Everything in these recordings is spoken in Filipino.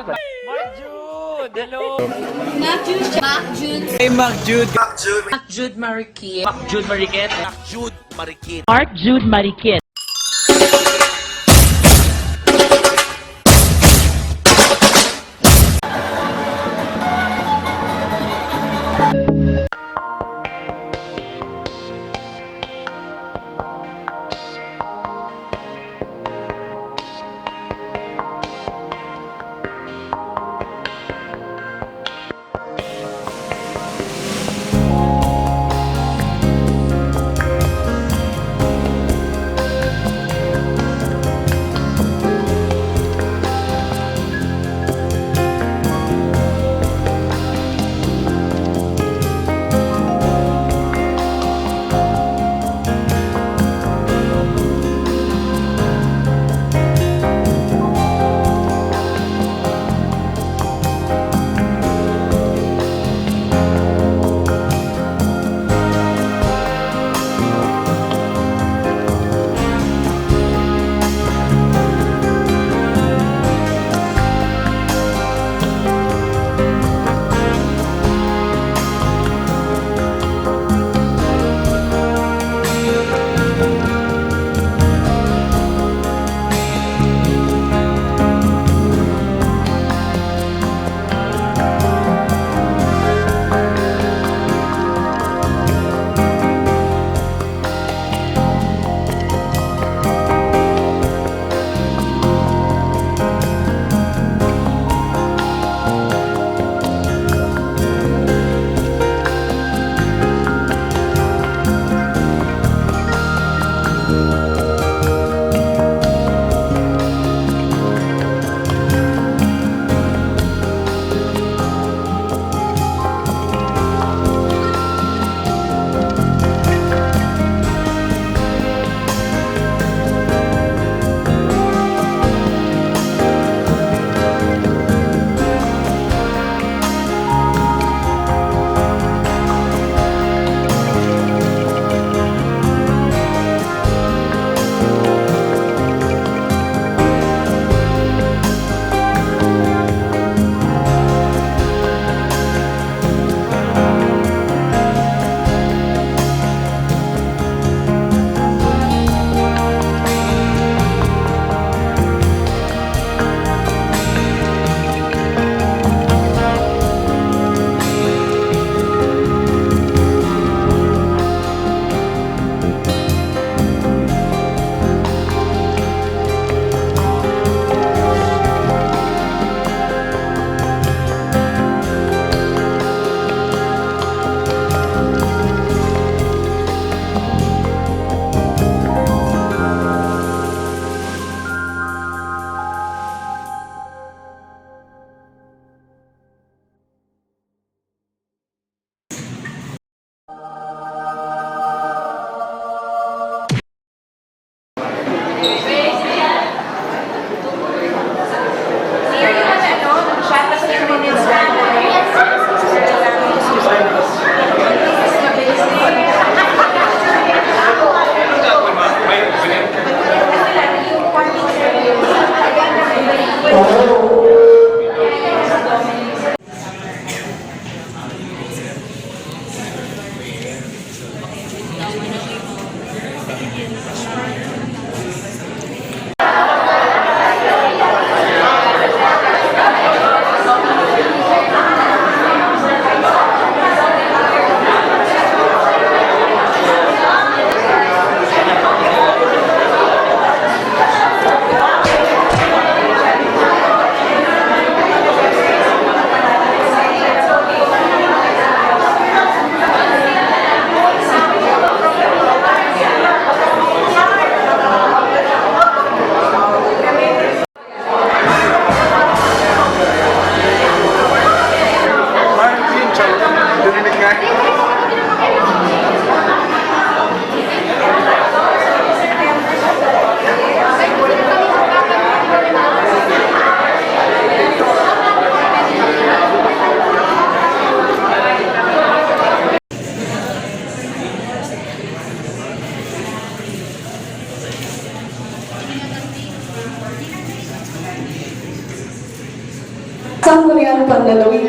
dapat. Mark Jude! Hello! Mac Jude. Mac Jude. Hey, Mark Jude! Mac Jude Marikit. Mark Jude Mariquet! Mark Jude Mariquet! Mark Jude Marikit.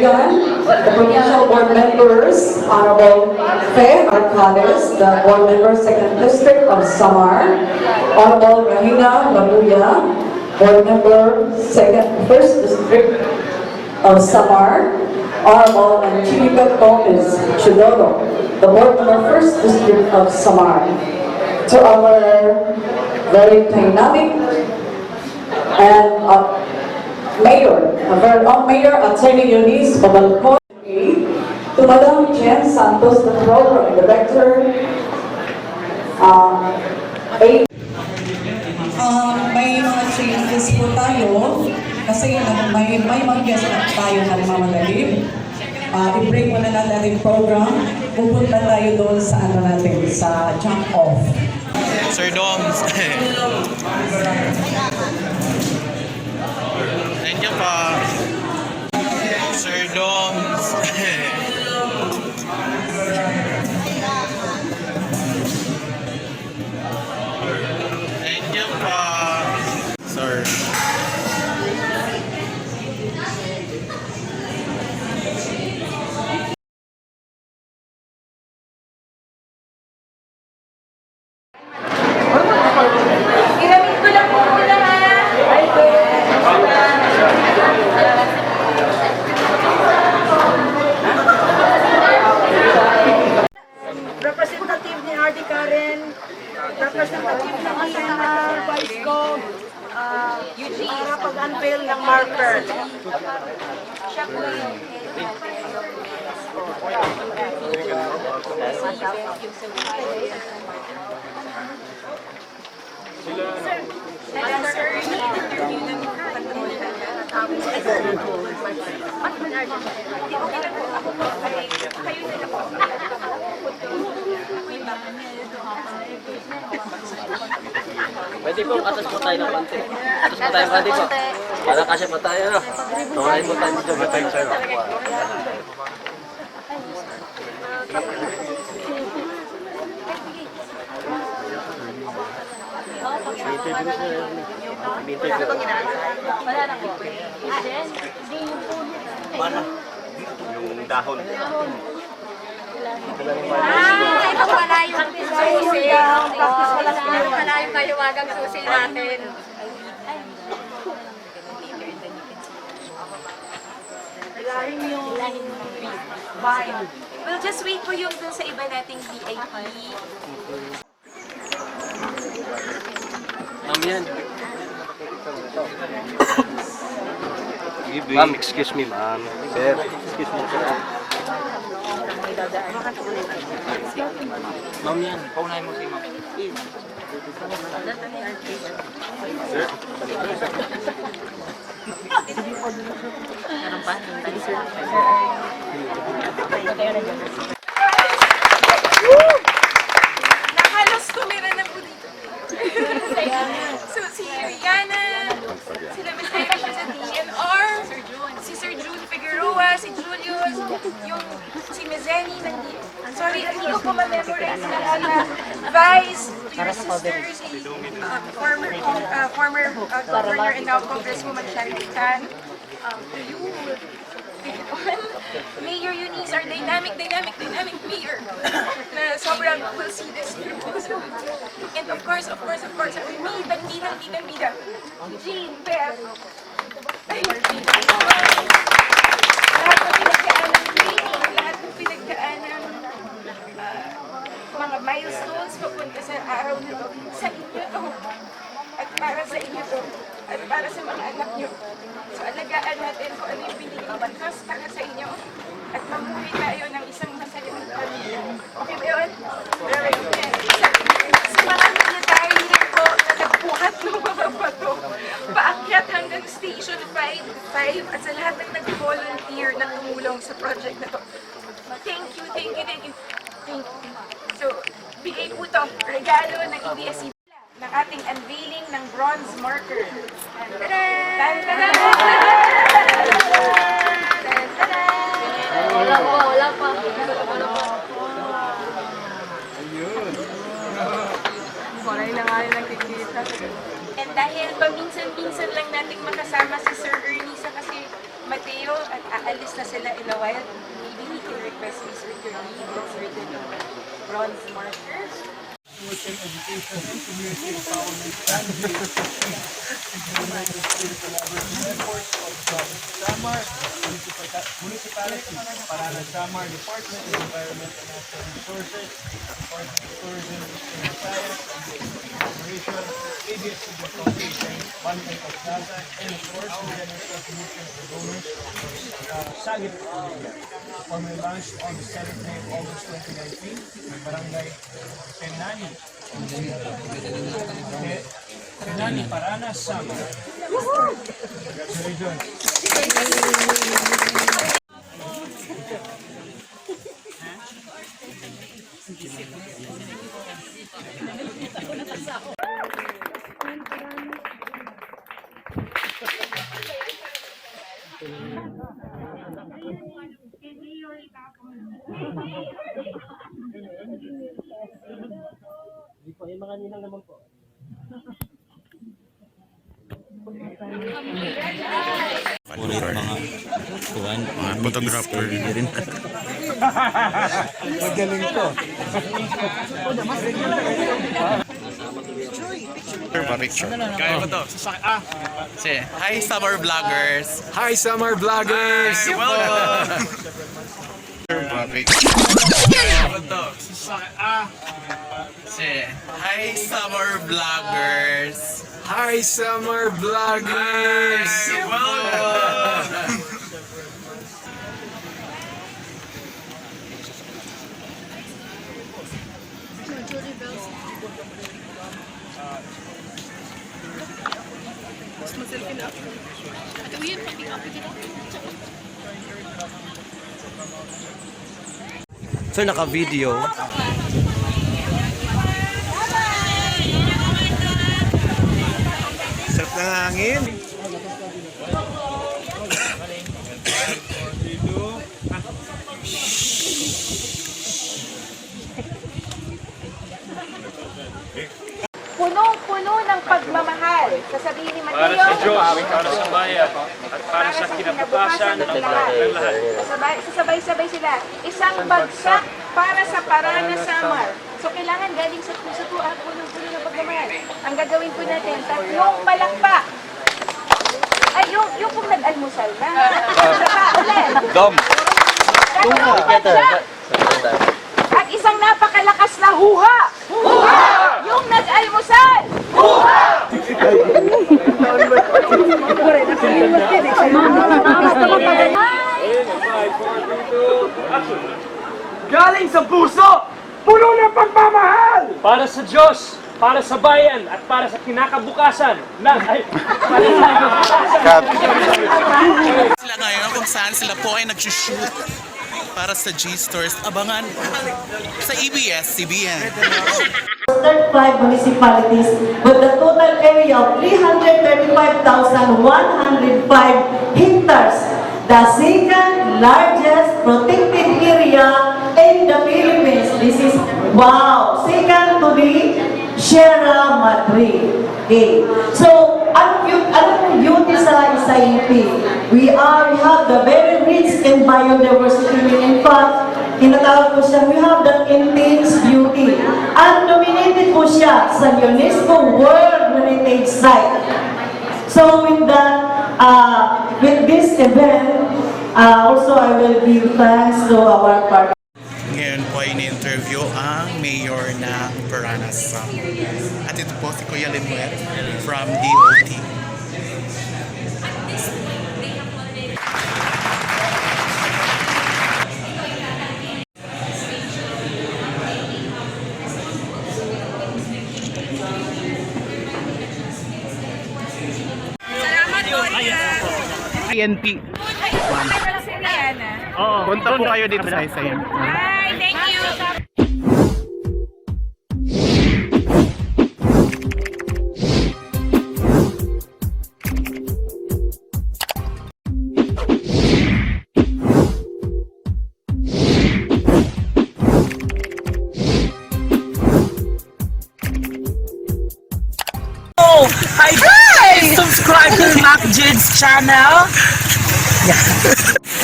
Kaibigan, the provincial board members, Honorable Fe Arcades, the board member, 2nd District of Samar, Honorable Rahina Labuya, board member, 1st District of Samar, Honorable Angelica Gomez Chidoro, the board member, 1st District of Samar. To our very dynamic and Mayor, Mayor Attorney Eunice Babalcon, to Madam Jen Santos, the Program Director, may mga changes po tayo kasi may mga guest tayo na mamagalib. I-break muna natin yung program. Pupunta tayo doon sa natin, sa jump off. Sir Doms. Thank you pa. Sir Doms. Thank you pa. Sir. Iramit ko lang po muna ha. Representative ni RD Karen, representative ng Asena, Vice Gov, para pag-unveil ng marker. Siya po yung Pwede po, atas po tayo ng konti. Atas po tayo ng konti po. Para kasi po tayo, no? Tumahay po tayo dito. Matay, sir. Yung dahon. ito pala yung susi. Ito pala yung kaliwagang susi natin. Ilahin yung vine. We'll just wait for yung dun sa iba nating VIP. Ma'am yan. Ma'am, excuse me, ma'am. Sir, excuse me, sir. Ma'am yan. Paunahin mo si ma'am. Nakalos tumira na po dito. So, si Rihanna, sila Miss Irish sa DNR, si Sir June Figueroa, si Julius, yung si Mizeni, sorry, hindi ko pa ma-memorize na lahat. Vice, to your sister, si former governor and now Congresswoman Shelly Tan. Mayor Eunice, our dynamic mayor, na sobrang will see this proposal. And of course, bida. Jean, Beth, lahat ng pinagdaan ng training, lahat ng pinagdaan ng mga milestones papunta sa araw na to, sa inyo to. At para sa inyo to. At para sa mga anak nyo. So alagaan natin kung ano yung binigay ng Diyos para sa inyo. At mamuhay tayo ng isang masayang pamilya. Okay ba yun? Very good. Sa mga military rin po na nagbuhat ng mga bato, paakyat hanggang Station 5 at sa lahat ng nag-volunteer na tumulong sa project na to. Thank you. So, bigay po to, regalo ng ABS-CBN ng ating unveiling ng bronze marker. Tan-taran! Wala pa. Waray na nga rin nakikita. And dahil paminsan-minsan lang nating makasama si Sir Ernisa kasi Mateo at aalis na sila in a while, maybe we can request Mr. Kirby or certain bronze markers. Samar Municipality, para ng Samar Department of Environment and Natural Resources, Department of Tourism and Science, Exploration, ABS-CBN Foundation, Monument of Plaza, and of course, the generous contribution of the donors, Sagip formally launched on the 7th day of August 2019 in Barangay Penani. Penani, Paranas, Samar. Congratulations. Mga photographer. Magaling to. Picture. Kaya mo to. Sige. Hi, Summer Vloggers. Hi, Summer Vloggers! Welcome. Kaya mo to. Sige. Hi, Summer Vloggers. Hi, Summer Vloggers! Welcome. Sir, naka-video. Sarap ng hangin. Punong-puno ng pagmamahal. Sasabihin ni Mateo, para sa Diyos, para sa bayan, at para sa kinabukasan ng lahat. Sasabay-sabay sila. Isang bagsak para sa Paranas Samar. So kailangan galing sa puso po ang punong-puno ng pagmamahal. Ang gagawin po natin, 3 palakpak. Ay, yung kung nag-almusal na. Saka ulit. Dom! Bagsak. At isang napakalakas na huha! Huha! Yung nag-almusal! Huha! Galing sa puso, puno ng pagmamahal! Para sa Diyos, para sa bayan, at para sa kinakabukasan ng Sila ngayon kung saan sila po ay nag-shoot para sa G-Stores. Abangan sa ABS-CBN. 5 municipalities with a total area of 335,105 hectares, the second largest protected area in the Philippines. This is, wow, second to the Sierra Madre. Okay. So, ang beauty sa IP, we have the very rich in biodiversity. In fact, tinatawag po siya, we have that intense beauty. And nominated po siya sa UNESCO World Heritage Site. So with that, with this event, also I will give thanks to our partner. Ngayon po ay in-interview ang mayor ng Paranas. At ito po si Kuya Limuet from DOT. PNP. Punta po kayo dito sa Isayan. Hi, thank you! Hi guys! Subscribe to Mac Jids channel.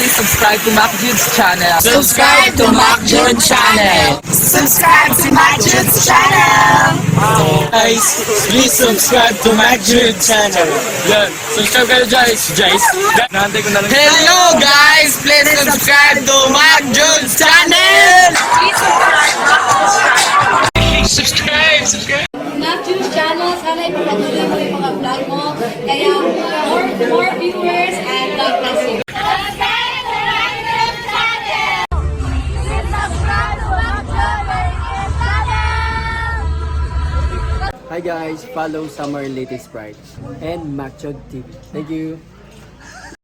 Please subscribe to Mac Jude's channel. Subscribe to Mac Jude channel. Subscribe to Mac Jude's channel. Guys, please subscribe to Mac Jude channel. Yan, subscribe kayo guys. Nahantay ko na lang. Hello guys, please subscribe to Mac Jude's channel. Matthew's channel, sana ipapatuloy mo yung mga vlog mo. Kaya more viewers and God bless you. Hi guys, follow Summer Latest Sprite and MacJod TV. Thank you.